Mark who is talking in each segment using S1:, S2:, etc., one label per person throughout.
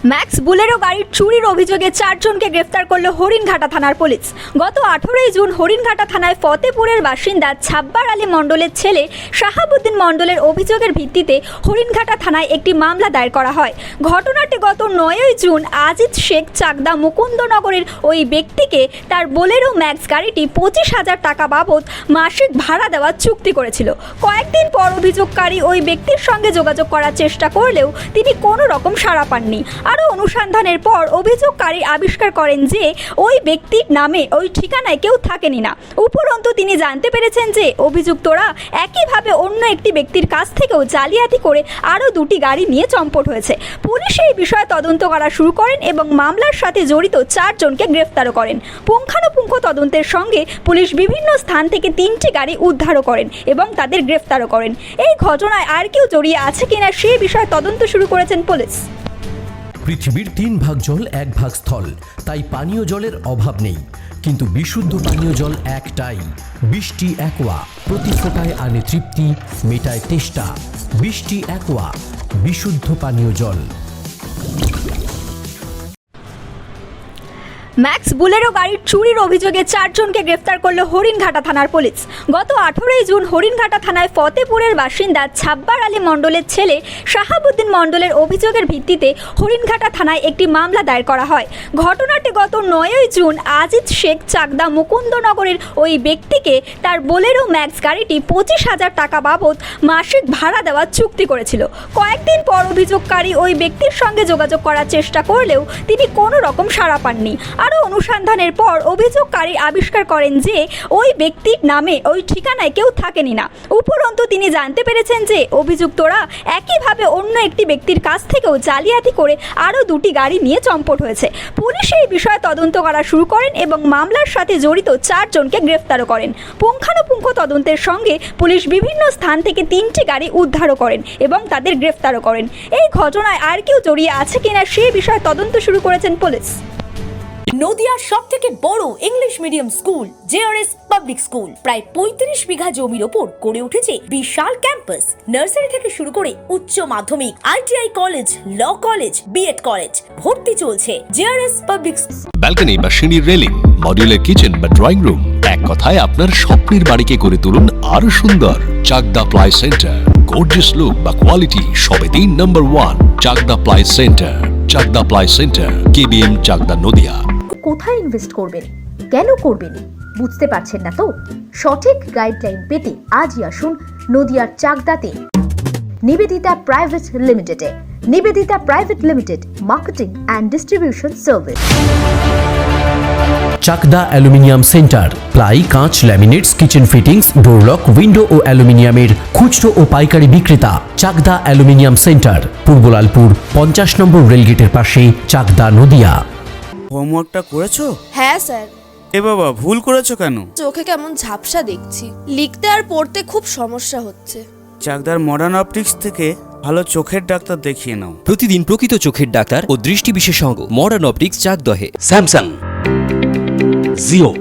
S1: Max Bolero গাড়ির চুরির অভিযোগে 4 জনকে গ্রেফতার করল হরিণঘাটা থানার পুলিশ। গত 18 জুন হরিণঘাটা থানায় ফতেপুরের বাসিন্দা ছাব্বার আলী মণ্ডলের ছেলে শাহাবুদ্দিন মণ্ডলের অভিযোগের ভিত্তিতে হরিণঘাটা থানায় একটি মামলা দায়ের করা হয়। ঘটনাটি গত 9 জুন আজিজ শেখ চাকদা মুকুন্দনগরের ওই ব্যক্তিকে তার বোলেরো ম্যাক্স গাড়িটি 25,000 টাকা বাবদ মাসিক ভাড়া দেওয়ার চুক্তি করেছিল। কয়েকদিন পর অভিযোগকারী ওই ব্যক্তির সঙ্গে যোগাযোগ করার চেষ্টা করলেও তিনি কোনো রকম সাড়া পাননি। আরও অনুসন্ধানের পর অভিযোগকারী আবিষ্কার করেন যে ওই ব্যক্তির নামে ওই ঠিকানায় কেউ থাকেনি না। উপরন্তু তিনি জানতে পেরেছেন যে অভিযুক্তরা একইভাবে অন্য একটি ব্যক্তির কাছ থেকেও জালিয়াতি করে আরও 2টি গাড়ি নিয়ে চম্পট হয়েছে। পুলিশ এই বিষয়ে তদন্ত করা শুরু করেন এবং মামলার সাথে জড়িত 4 জনকে গ্রেফতারও করেন। পুঙ্খানুপুঙ্খ তদন্তের সঙ্গে পুলিশ বিভিন্ন স্থান থেকে 3টি গাড়ি উদ্ধারও করেন এবং তাদের গ্রেফতারও করেন। এই ঘটনায় আর কেউ জড়িয়ে আছে কিনা সেই বিষয়ে তদন্ত শুরু করেছেন পুলিশ।
S2: পৃথিবীর 3 ভাগ জল 1 ভাগ স্থল, তাই পানীয় জলের অভাব নেই। কিন্তু বিশুদ্ধ পানীয় জল একটাই, বৃষ্টি অ্যাকোয়া। প্রতি ফোঁটায় আনে তৃপ্তি, মেটায় তেষ্টা। বৃষ্টি অ্যাকোয়া, বিশুদ্ধ পানীয় জল।
S1: ম্যাক্স বুলেরো গাড়ির চুরির অভিযোগে 4 জনকে গ্রেফতার করল হরিণঘাটা থানার পুলিশ। গত 18 জুন হরিণঘাটা থানায় ফতেপুরের বাসিন্দা ছাব্বার আলী মণ্ডলের ছেলে শাহাবুদ্দিন মণ্ডলের অভিযোগের ভিত্তিতে হরিণঘাটা থানায় একটি মামলা দায়ের করা হয়। ঘটনাটি গত 9 জুন আজিজ শেখ চাকদা মুকুন্দনগরের ওই ব্যক্তিকে তার বোলেরো ম্যাক্স গাড়িটি 25,000 টাকা বাবদ মাসিক ভাড়া দেওয়ার চুক্তি করেছিল। কয়েকদিন পর অভিযোগকারী ওই ব্যক্তির সঙ্গে যোগাযোগ করার চেষ্টা করলেও তিনি কোনো রকম সাড়া পাননি। আরও অনুসন্ধানের পর অভিযোগকারী আবিষ্কার করেন যে ওই ব্যক্তির নামে ওই ঠিকানায় কেউ থাকেনি না। উপরন্তু তিনি জানতে পেরেছেন যে অভিযুক্তরা একইভাবে অন্য একটি ব্যক্তির কাছ থেকেও জালিয়াতি করে আরও 2টি গাড়ি নিয়ে চম্পট হয়েছে। পুলিশ এই বিষয়ে তদন্ত করা শুরু করেন এবং মামলার সাথে জড়িত 4 জনকে গ্রেফতারও করেন। পুঙ্খানুপুঙ্খ তদন্তের সঙ্গে পুলিশ বিভিন্ন স্থান থেকে 3টি গাড়ি উদ্ধারও করেন এবং তাদের গ্রেফতারও করেন। এই ঘটনায় আর কেউ জড়িয়ে আছে কিনা সেই বিষয়ে তদন্ত শুরু করেছেন পুলিশ।
S3: নদিয়ার সবথেকে বড় English medium school JRS public school প্রায় 35 বিঘা জমির ওপর গড়ে উঠেছে বিশাল ক্যাম্পাস। নার্সারি থেকে শুরু করে উচ্চ মাধ্যমিক, ITI college, law college, BEd college ভর্তি চলছে। জেআরএস পাবলিক
S4: ব্যালকনি বা সিঁড়ির রেলিং, মডিউলার কিচেন বা ড্রয়িং রুম, এক কথায় আপনার স্বপ্নের বাড়িকে করে তুলুন আরো সুন্দর। Chakdah ply centre, gorgeous look বা কোয়ালিটি সবে 3 number 1 Chakdah ply centre. Chakdah ply centre, KBM, Chakdah, Nadia.
S5: কোথায় ইনভেস্ট করবেন, কেন করবেন বুঝতে পারছেন না তো? সঠিক গাইডলাইন পেতে আজই আসুন নদিয়ার চাকদাতে নিবেদিতা প্রাইভেট লিমিটেডে। Nivedita private limited, marketing and distribution service.
S2: Chakdah aluminium centre, ply, কাঁচ, laminates, kitchen fittings, door lock, window ও অ্যালুমিনিয়ামের খুচরো ও পাইকারি বিক্রেতা। চাকদা অ্যালুমিনিয়াম সেন্টার, পূর্বলালপুর 50 নম্বর রেলগেটের পাশে, চাকদা, নদিয়া।
S6: হোমওয়ার্কটা করেছো?
S7: হ্যাঁ স্যার।
S6: এ বাবা, ভুল করেছো কেন?
S7: চোখে কেমন ঝাপসা দেখছি, লিখতে আর পড়তে খুব সমস্যা হচ্ছে।
S6: চাকদার মডার্ন অপটিক্স থেকে ভালো চোখের ডাক্তার দেখিয়ে নাও।
S8: প্রতিদিন প্রকৃত চোখের ডাক্তার ও দৃষ্টি বিশেষজ্ঞ মডার্ন অপটিক্স, চাকদহে।
S9: স্যামসাং, জিও,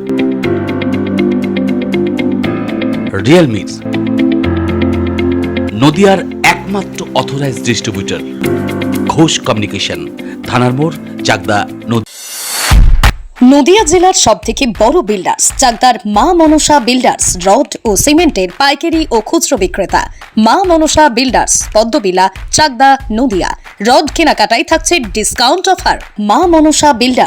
S9: রিয়েলমি, নদিয়ার একমাত্র অথরাইজড ডিস্ট্রিবিউটর ঘোষ কমিউনিকেশন, থানার মোড়, চাকদা,
S3: নদিয়া জেলার সবথেকে বড় বিল্ডার্স চাকদার মা মনসা বিল্ডার্স, রড ও সিমেন্টের পাইকারি ও খুচরো বিক্রেতা। মা মনসা বিল্ডার্স, পদ্মবিলা, চাকদা, নদিয়া। রড কেনাকাটায় থাকছে ডিসকাউন্ট অফার। মা মনসা বিল্ডার,